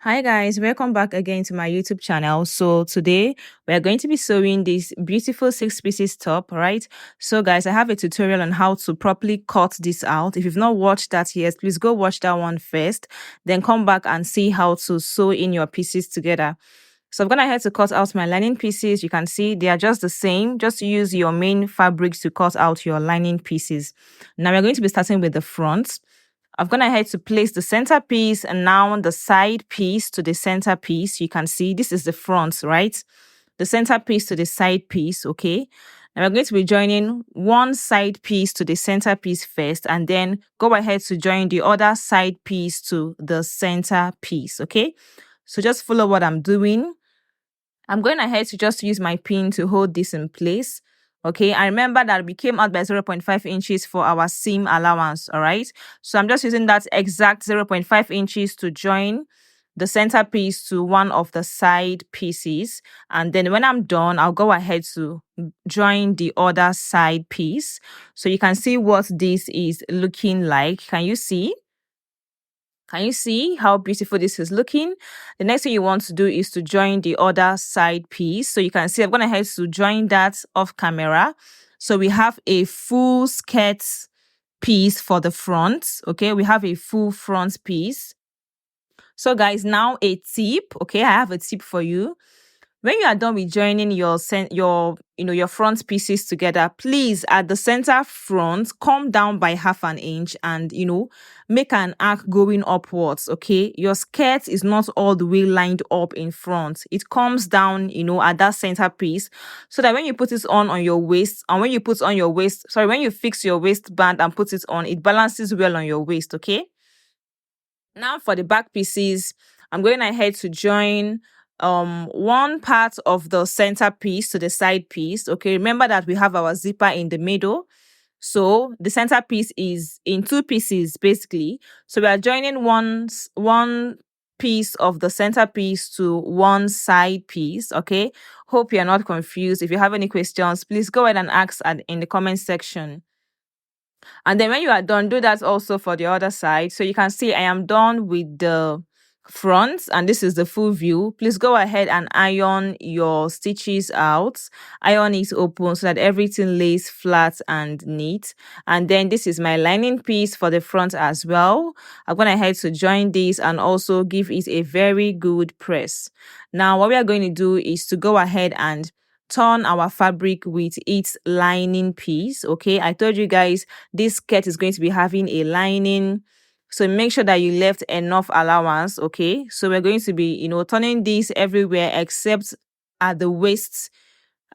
Hi guys, welcome back again to my YouTube channel. So today we are going to be sewing this beautiful 6 pieces top, right? So guys, I have a tutorial on how to properly cut this out. If you've not watched that yet, please go watch that one first, then come back and see how to sew in your pieces together. So I'm gonna head to cut out my lining pieces. You can see they are just the same. Just use your main fabrics to cut out your lining pieces. Now we're going to be starting with the front. I've gone ahead to place the center piece and now the side piece to the center piece. You can see this is the front, right? The center piece to the side piece, okay? Now we're going to be joining one side piece to the center piece first and then go ahead to join the other side piece to the center piece, okay? So just follow what I'm doing. I'm going ahead to just use my pin to hold this in place. Okay, I remember that we came out by 0.5 inches for our seam allowance, all right? So I'm just using that exact 0.5 inches to join the center piece to one of the side pieces. And then when I'm done, I'll go ahead to join the other side piece. So you can see what this is looking like. Can you see? Can you see how beautiful this is looking? The next thing you want to do is to join the other side piece. So you can see I'm going to head to join that off camera. So we have a full skirt piece for the front. Okay, we have a full front piece. So guys, now a tip. Okay, I have a tip for you. When you are done with joining your front pieces together, please at the center front come down by 1/2 inch and make an arc going upwards. Okay, your skirt is not all the way lined up in front. It comes down at that center piece, so that when you put it on your waist, and when you fix your waistband and put it on, it balances well on your waist. Okay, now for the back pieces, I'm going ahead to join one part of the center piece to the side piece. Okay, remember that we have our zipper in the middle, so the center piece is in 2 pieces basically. So we are joining one piece of the center piece to one side piece. Okay, hope you're not confused. If you have any questions, please go ahead and ask in the comment section. And then when you are done, do that also for the other side. So you can see I am done with the front and this is the full view. Please go ahead and iron your stitches out. Iron it open so that everything lays flat and neat. And then this is my lining piece for the front as well. I'm going ahead to join this and also give it a very good press. Now what we are going to do is to go ahead and turn our fabric with its lining piece. Okay, I told you guys this skirt is going to be having a lining, so make sure that you left enough allowance. Okay, so we're going to be turning this everywhere except at the waist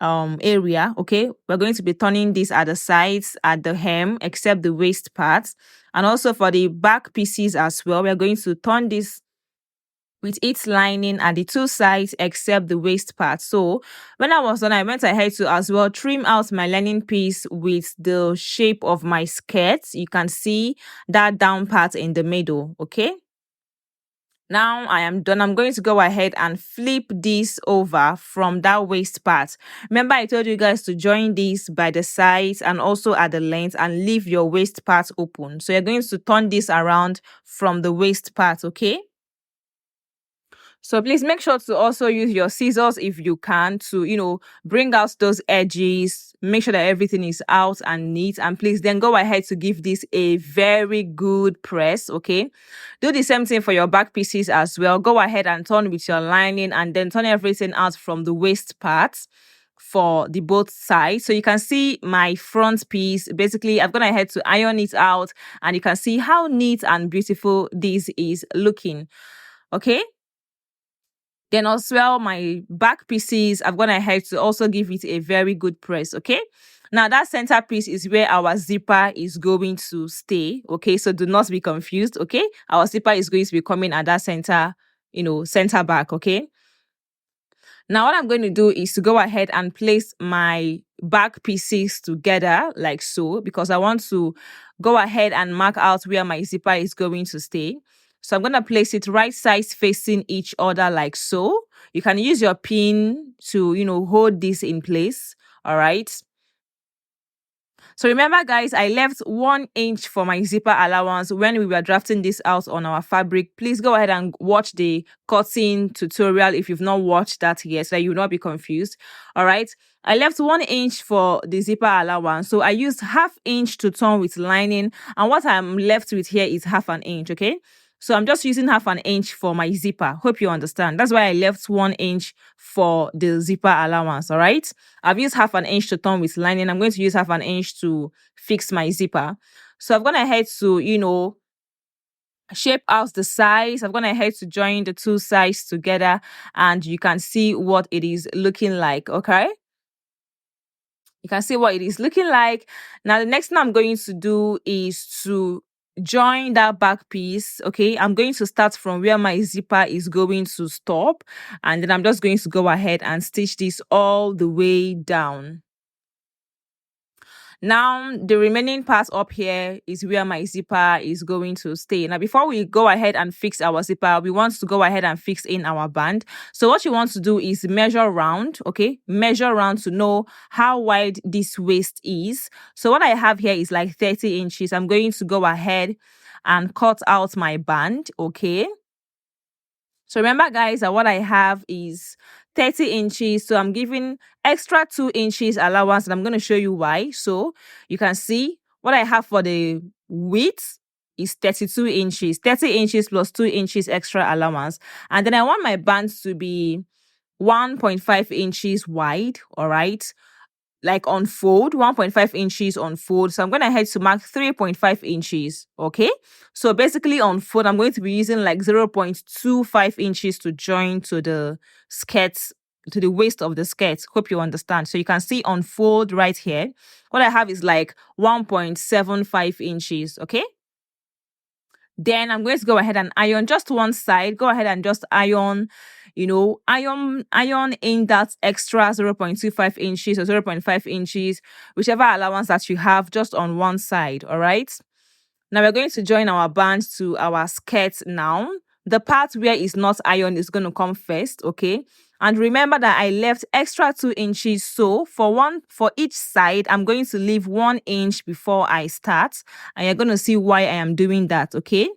area. Okay, we're going to be turning this at the sides, at the hem, except the waist part, and also for the back pieces as well. We're going to turn this with its lining at the 2 sides except the waist part. So when I was done, I went ahead to as well trim out my lining piece with the shape of my skirt. You can see that down part in the middle. Okay, now I am done. I'm going to go ahead and flip this over from that waist part. Remember I told you guys to join this by the sides and also at the length and leave your waist part open. So you're going to turn this around from the waist part. Okay, so please make sure to also use your scissors if you can to, bring out those edges, make sure that everything is out and neat. And please then go ahead to give this a very good press, okay? Do the same thing for your back pieces as well. Go ahead and turn with your lining and then turn everything out from the waist part for the both sides. So you can see my front piece. Basically, I've gone ahead to iron it out and you can see how neat and beautiful this is looking, okay? Then as well, my back pieces, I've gone ahead to also give it a very good press, okay? Now, that center piece is where our zipper is going to stay, okay? So do not be confused, okay? Our zipper is going to be coming at that center, center back, okay? Now, what I'm going to do is to go ahead and place my back pieces together like so, because I want to go ahead and mark out where my zipper is going to stay. So I'm going to place it right sides facing each other like so. You can use your pin to, hold this in place. All right. So remember, guys, I left 1 inch for my zipper allowance when we were drafting this out on our fabric. Please go ahead and watch the cutting tutorial if you've not watched that yet, so that you will not be confused. All right. I left 1 inch for the zipper allowance. So I used 1/2 inch to turn with lining. And what I'm left with here is 1/2 inch. Okay. So I'm just using 1/2 inch for my zipper. Hope you understand. That's why I left 1 inch for the zipper allowance. All right. I've used 1/2 inch to turn with lining. I'm going to use 1/2 inch to fix my zipper. So I've gone ahead to, shape out the sides. I've gone ahead to join the two sides together, and you can see what it is looking like. Okay. You can see what it is looking like. Now, the next thing I'm going to do is to join that back piece. Okay, I'm going to start from where my zipper is going to stop, and then I'm just going to go ahead and stitch this all the way down. Now, the remaining part up here is where my zipper is going to stay. Now, before we go ahead and fix our zipper, we want to go ahead and fix in our band. So what you want to do is measure round, okay? Measure round to know how wide this waist is. So what I have here is like 30 inches. I'm going to go ahead and cut out my band, okay? So remember, guys, that what I have is 30 inches. So I'm giving extra 2 inches allowance, and I'm going to show you why. So you can see what I have for the width is 32 inches. 30 inches plus 2 inches extra allowance. And then I want my band to be 1.5 inches wide, all right? Like on fold, 1.5 inches on fold. So I'm going to head to mark 3.5 inches. Okay. So basically on fold, I'm going to be using like 0.25 inches to join to the skirt, to the waist of the skirt. Hope you understand. So you can see on fold right here, what I have is like 1.75 inches. Okay. Then I'm going to go ahead and iron just one side. Go ahead and just iron, iron in that extra 0.25 inches or 0.5 inches, whichever allowance that you have, just on one side. All right. Now we're going to join our band to our skirt now. The part where it's not ironed is going to come first. Okay. And remember that I left extra 2 inches. So for each side, I'm going to leave 1 inch before I start. And you're going to see why I am doing that. Okay.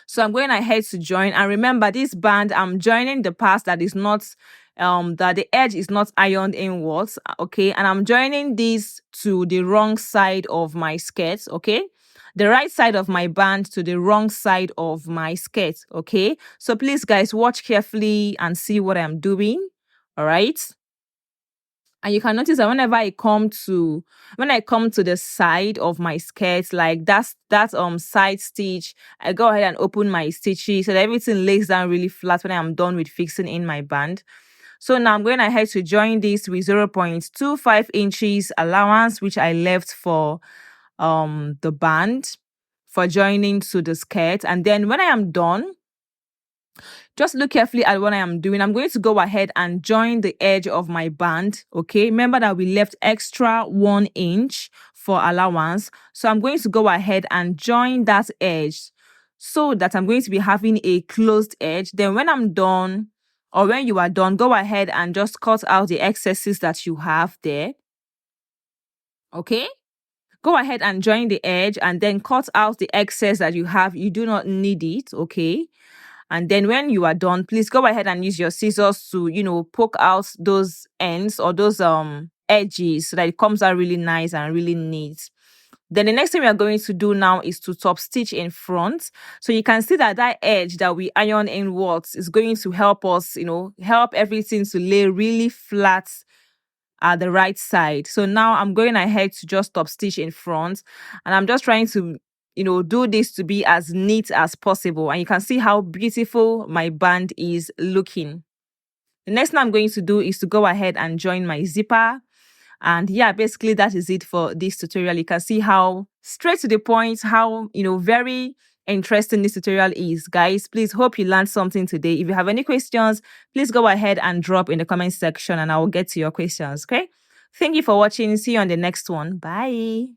So I'm going ahead to join. And remember, this band, I'm joining the part that is not, that the edge is not ironed inwards. Okay. And I'm joining this to the wrong side of my skirt. Okay. The right side of my band to the wrong side of my skirt. Okay. So please, guys, watch carefully and see what I'm doing. All right. And you can notice that when I come to the side of my skirt, like that side stitch, I go ahead and open my stitches so that everything lays down really flat when I'm done with fixing in my band. So now I'm going ahead to join this with 0.25 inches allowance, which I left for the band for joining to the skirt. And then when I am done, just look carefully at what I am doing. I'm going to go ahead and join the edge of my band. Okay. Remember that we left extra 1 inch for allowance. So I'm going to go ahead and join that edge so that I'm going to be having a closed edge. Then when I'm done, or when you are done, go ahead and just cut out the excesses that you have there. Okay. Go ahead and join the edge and then cut out the excess that you have. You do not need it. Okay. And then when you are done, please go ahead and use your scissors to, poke out those ends or those edges so that it comes out really nice and really neat. Then the next thing we are going to do now is to top stitch in front. So you can see that edge that we iron inwards is going to help us, help everything to lay really flat at the right side. So now I'm going ahead to just top stitch in front, and I'm just trying to do this to be as neat as possible. And you can see how beautiful my band is looking. The next thing I'm going to do is to go ahead and join my zipper. And yeah, basically that is it for this tutorial. You can see how straight to the point, how, very interesting this tutorial is. Guys, please hope you learned something today. If you have any questions, please go ahead and drop in the comment section and I will get to your questions. Okay. Thank you for watching. See you on the next one. Bye.